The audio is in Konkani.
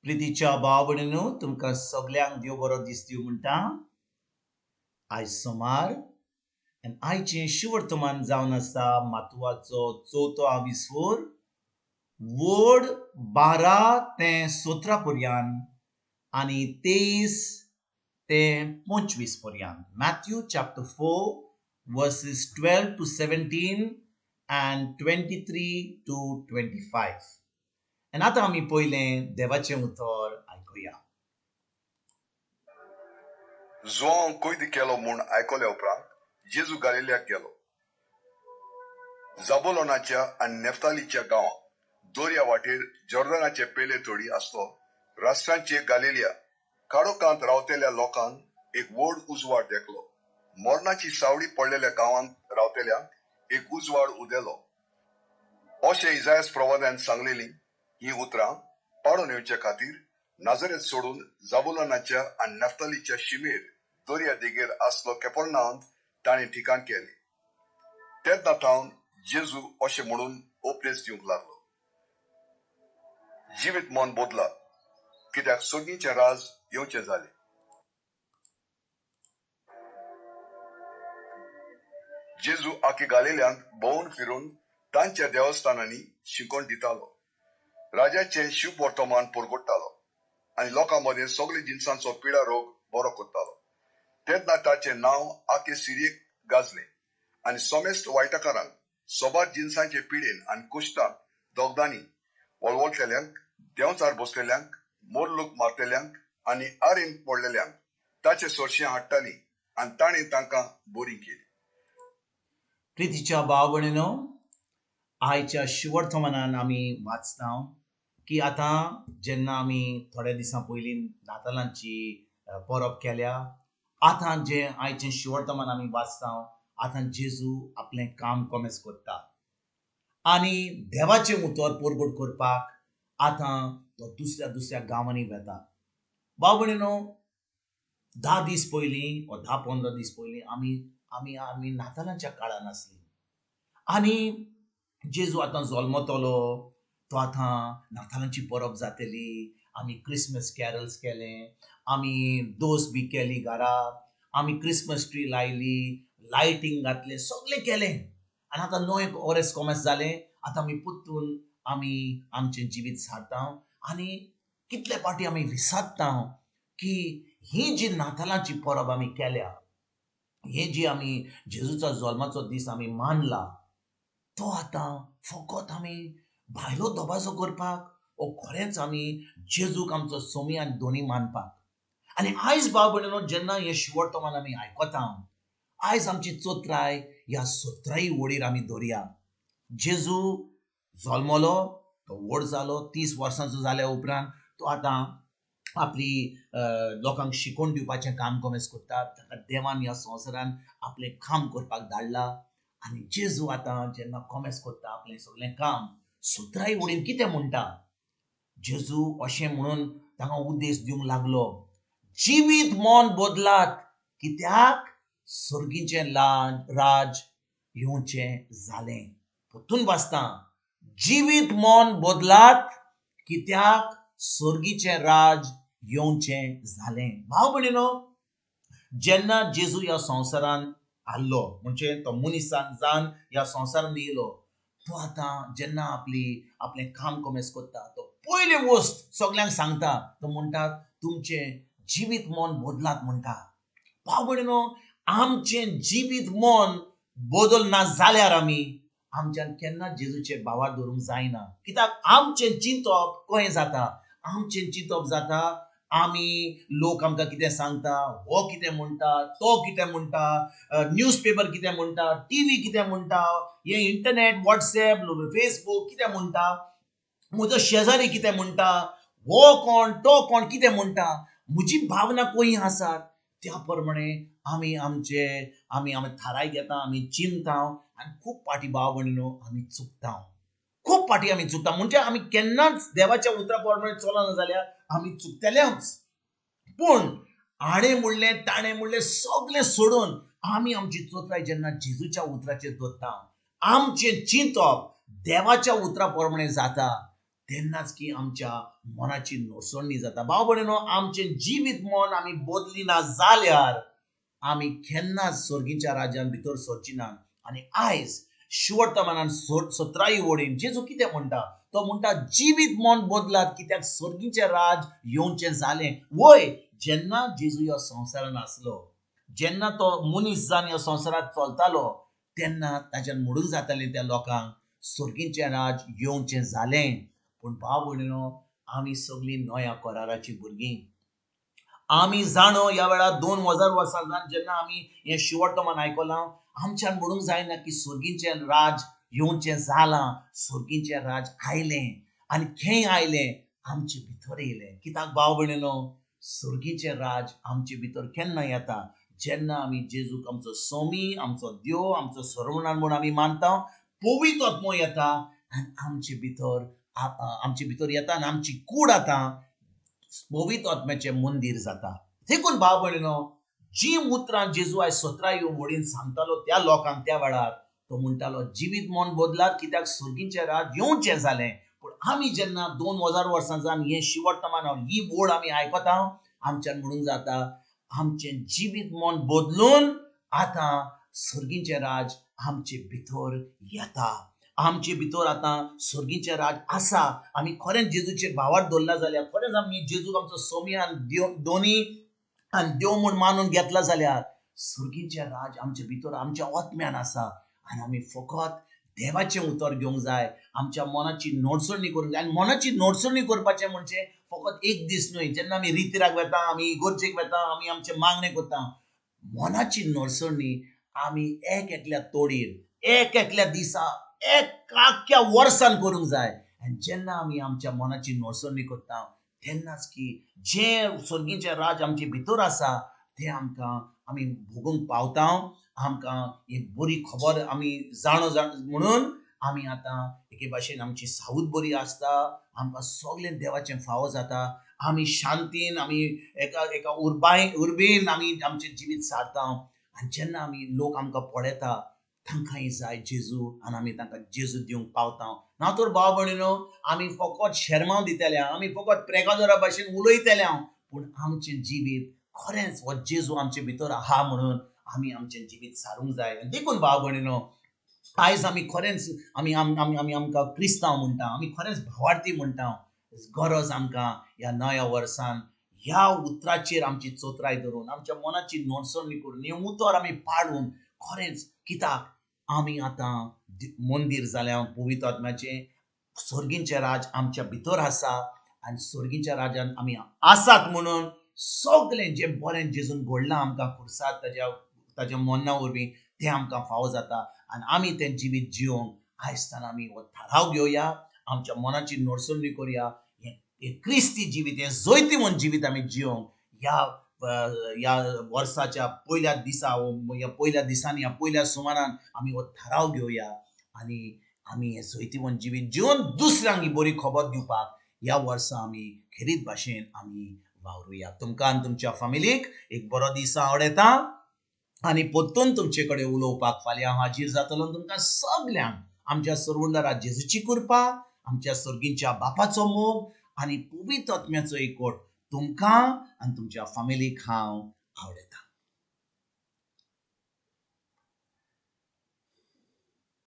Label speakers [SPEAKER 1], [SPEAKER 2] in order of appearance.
[SPEAKER 1] प्रितीच्या भाव भयणीनो तुमकां सगल्यांक देव बरो दीस दिवं म्हणटा. आयज सोमार आनी आयचें शिवर्तमान जावन आसा मातवाचो 4थो विसवोर वोड 12 ते 17 पर्यंत आनी 23 ते 25 पर्यंत. मॅथ्यू चॅप्टर 4 verses 12 to 17 and 23 to 25. आनी आतां आमी पयलें देवाचें उतर आयकुया.
[SPEAKER 2] जोआंव कैद केलो म्हूण आयकल्या उपरांत जेजू गालिल्याक गेलो. जाबोलोनाच्या आनी नेफ्तालीच्या गांवां दोर्या वाटेर जॉर्दानाचे पेले थोडी आसलो राष्ट्रांचे गालिल्या काळोखांत रावतेल्या लोकांक एक व्हड उजवाड देखलो. मरणाची सावळी पडलेल्या गांवांत रावतेल्यांक एक उजवाड उदेलो. अशें इसायास प्रवाद्यान सांगलेली ही उतरां पाडून येवचे खातीर नाजरेत सोडून जाबोलोनाच्या आनी नेफ्तालीच्या शिमेर दोर्या देगेर आसलो कॅपर्नाउमांत ताणें ठिकाण केलें. तेन्ना थावन जेजू अशें म्हणून उपदेश दिवंक लागलो. जिवीत मन बदला, कित्याक सोगींचें राज येवचें जालें. जेजू आखी गालिल्यांत भोंवून फिरून तांच्या देवस्थानांनी शिकवण दितालो. राजाचें शुभ वर्तमान परगडटालो आनी लोकां मदें सगळे जिनसांचो पिडा रोग बरो करतालो. तेन्ना ताचें नांव आखे सिरियेक गाजलें आनी सोमेस्त वायटाकारांक, सोबार जिनसांचे पिडेन आनी कुश्टांक, दोगदांनी, वळवळटेल्यांक, देंवचार बसलेल्यांक, मोरलूक मारतेल्यांक आनी आरेन पडलेल्यांक ताचें सोरशें हाडटालीं आनी ताणें तांकां बरी केली.
[SPEAKER 1] प्रितीच्या भाव भयणीनो, आयच्या शिवर्तमानान आमी वाचता की आतां जेन्ना आमी थोड्या दिसां पयलीं नातालांची परब केल्या, आतां जें आयचें शिवर्तमान आमी वाचता, आतां जेजू आपलें काम कोमेस करता आनी देवाचें उतर परगट करपाक आतां तो दुसऱ्या दुसऱ्या गांवांनी वेता. भाव भयणीनो, 10 दीस पयलीं वा 10-15 दीस पयलीं आमी नातालांच्या काळान आसली आनी जेजू आतां जल्मतलो, तो आतां नातालांची परब जातली, आमी क्रिसमस कॅरल्स केले, आमी दोस बी केली घरा, आमी क्रिसमस ट्री लायली, लायटींग घातलें, सगळें केलें आनी आतां नवें वर्स कोमेस जालें. आतां आमी परतून आमी आमचें जिवीत सारता आनी कितले फावटी आमी विसारता की ही जी नातालांची परब आमी केल्या, हे जी आमी जेजूचा जल्माचो दीस आमी मानला, तो आतां फकत आमी भायलो दोबाजो करपाक ओ खरेंच आमी जेजूक आमचो सोमी आनी दोनी मानपाक. आनी आयज भाव भयणीनो, जेन्ना हे शिवर्तमान आमी आयकता, आयज आमची चोत्राय ह्या 17 वडीर आमी धरया. जेजू जल्मलो, तो व्हड जालो, 30 वर्सांचो जाल्या उपरांत तो आतां आपली लोकांक शिकोवन दिवपाचें काम कोमेस करता. ताका देवान ह्या संवसारान आपलें काम करपाक धाडला आनी जेजू आतां जेन्ना कोमेस करता आपलें सगळें काम, 17 वडीन कितें म्हणटा, जेजू अशें म्हणून तांकां उद्देश दिवंक लागलो, जिवीत मन बदलात, कित्याक सर्गीचें राज येवचें जालें. परतून वाचता, जिवीत मन बदलात, कित्याक सर्गीचें राज येवचें जालें. भाव भयणीनो, जेन्ना जेजू ह्या संवसारान आयल्लो, म्हणजे तो मनिसान जावन ह्या संवसारान येयलो, तो आतां जेन्ना आपलें काम कोमेस करता, तो पयली वस्त सगल्यांक सांगता, तो म्हणटा तुमचें जिवीत मन बदलात म्हणटा. भाव भयणीनो, आमचें जिवीत मन बदल ना जाल्यार आमच्यान केन्ना जेजूचे भावार धरूंक जायना. कित्याक आमचें चिंतप कहें जाता, आमचें चिंतप जाता आमी लोक आमकां कितें सांगता, हो कितें म्हणटा, तो कितें म्हणटा, न्यूज पेपर कितें म्हणटा, टीव्ही कितें म्हणटा, हे इंटरनेट, व्हॉट्सएप, फेसबूक कितें म्हणटा, म्हजो शेजारी कितें म्हणटा, हो कोण तो कोण कितें म्हणटा, म्हजी भावना कशी आसात, त्या प्रमाणे आमी थाराय घेता, आमी चिंतता आनी खूब पाटी भाव भयणीनो आमी चुकता. खूब पाटी आमी चुकता, म्हणजे आमी केन्नाच देवाच्या उतरा प्रमाणे चलना जाल्यार आमी चुकतलेच. पूण हाणें म्हणलें ताणें म्हणलें सगळें सोडून आमी आमची चोत्राय जेन्ना जेजूच्या उतराचेर दवरता, आमचें चिंतप देवाच्या उतरा प्रमाणे जाता, तेन्नाच की आमच्या मनाची नोसवणी जाता. भाव भयणीनो, आमचें जिवीत मन आमी बदलिना जाल्यार आमी केन्नाच सर्गीच्या राज्यान भितर सरची ना. आनी आयज शिवर्तमानान 17वी वडीन जेजू कितें म्हणटा, तो म्हणटा जिवीत मन बदलात कित्याक सर्गीचें राज येवचें जालें. वय, जेन्ना जेजू ह्या संवसारान आसलो, जेन्ना तो मनीस जावन ह्या संवसारांत चलतालो, तेन्ना ताच्यान म्हणूंक जातालें त्या लोकांक सर्गीचें राज येवचें जालें. पूण भाव भयणीनो, आमी सगळीं नव्या कराराची भुरगीं. आमी जाणो ह्या वेळार 2000 वर्सां जावन जेन्ना आमी हें शिवर्तमान आयकलां, आमच्यान म्हणूंक जायना की सर्गीचें राज येवचें जालां, सर्गीचें राज आयलें. आनी खंय आयलें? आमचे भितर येयलें. कित्याक भाव भयणीनो, सर्गीचें राज आमचे भितर केन्ना येता? जेन्ना आमी जेजूक आमचो स्वामी, आमचो देव, आमचो सर्वनार म्हूण आमी मानता, पवित्र आत्मो येता आनी आमचे भितर येता आनी आमची कूड जाता, पवित्र आत्म्याचें मंदीर जाता. देखून भाव भयणीनो, जी उतरां जेजू आयज 17वी वडीन सांगतालो त्या लोकांक त्या वेळार, तो म्हणटालो जिवीत मन बदलात कित्याक सर्गीचें राज येवचें जालें. पूण आमी जेन्ना 2000 वर्सां जावन हें शिवर्तमान ही वड आमी आयकता, आमच्यान म्हणूंक जाता आमचें जिवीत मन बदलून आतां सर्गीचें राज आमचे भितर येता. आमचे भितर आतां सर्गीचें राज आसा. आमी खरेंच जेजूचेर भावार्थ दवरला जाल्यार, खरेंच आमी जेजूक आमचो स्वामी आनी देव दोनी आनी देव म्हूण मानून घेतला जाल्यार सर्गीचें राज आमचे भितर आमच्या आत्म्यान आसा. आनी आमी फकत देवाचें उतर घेवंक जाय, आमच्या मनाची नोडसणी करूंक जाय. आनी मनाची नोडसणी करपाचें म्हणजे फकत एक दीस न्हय. जेन्ना आमी रितीराक वेता, आमी इगोर्जेक वेता, आमी आमचें मागणें करता, मनाची नोडसणी आमी एक एकल्या तोडीर, एक एकल्या दिसा, आख्ख्या वर्सान करूंक जाय. आनी जेन्ना आमी आमच्या मनाची नोडसणी करता, तेन्नाच की जें सर्गीचें राज आमचे भितर आसा तें आमकां आमी भोगूंक पावता. आमकां एक बरी खबर आमी जाणो म्हणून आमी आतां एके भाशेन आमची सावूत बरी आसता, आमकां सगळें देवाचें फावो जाता, आमी शांतीन, आमी एका उर्बेन आमी आमचें जिवीत सारता. आनी जेन्ना आमी लोक आमकां पळयता, तांकांय जाय जेजू आनी आमी तांकां जेजू दिवंक पावता. ना तर भाव भयणीनो, आमी फकत शर्माव दितले, आमी फकत प्रेगाजोरा भाशेन उलयतले, पूण आमचें जिवीत खरेंच हो जेजू आमचे भितर आहा म्हणून आमी आमचें जिवीत सारूंक जाय. देखून भाव भयणीनो, आयज आमी खरेंच आमकां क्रिस्तांव म्हणटा, आमी खरेंच भावार्थी म्हणटा. गरज आमकां ह्या नव्या वर्सान ह्या उतराचेर आमची चोत्राय धरून, आमच्या मनाची नोडसणी करून, हें उतर आमी पाडून खरेंच, कित्याक आमी आतां मंदीर जाल्या पवित्र आत्म्याचें, सर्गीचें राज आमच्या भितर आसा. आनी सर्गीच्या राजान आमी आसात म्हणून सगळें जें बरें जेजून घडलां आमकां खुर्साद ताज्या मरणा वरवीं, तें आमकां फावो जाता. आनी आमी तें जिवीत जिवंक आयजतान आमी हो थाराव घेवया, आमच्या मनाची नोडसणी करुया, हें क्रिस्ती जिवीत, हें जैतिवंत जिवीत आमी जिवंक ह्या वर्साच्या पयल्या दिसा, ह्या पयल्या दिसांनी, ह्या पयल्या सुमारान आमी हो थाराव घेवया. आनी आमी हें जैतिवंत जिवीत जिवन दुसऱ्यांक ही बरी खबर दिवपाक ह्या वर्सा आमी खेरीत भाशेन आमी वावरुया. तुमकां आनी तुमच्या फॅमिलीक एक बरो दीस आवडेता. आनी परतून तुमचे कडेन उलोवपाक फाल्यां हाजीर जातलो. तुमकां सगल्यांक आमच्या सर्वंडरा जेजूची कृपा, आमच्या सर्गीच्या बापाचो मोग आनी पवित्र आत्म्याचो एकवट तुमकां आनी तुमच्या फॅमिलीक हांव आवडयता.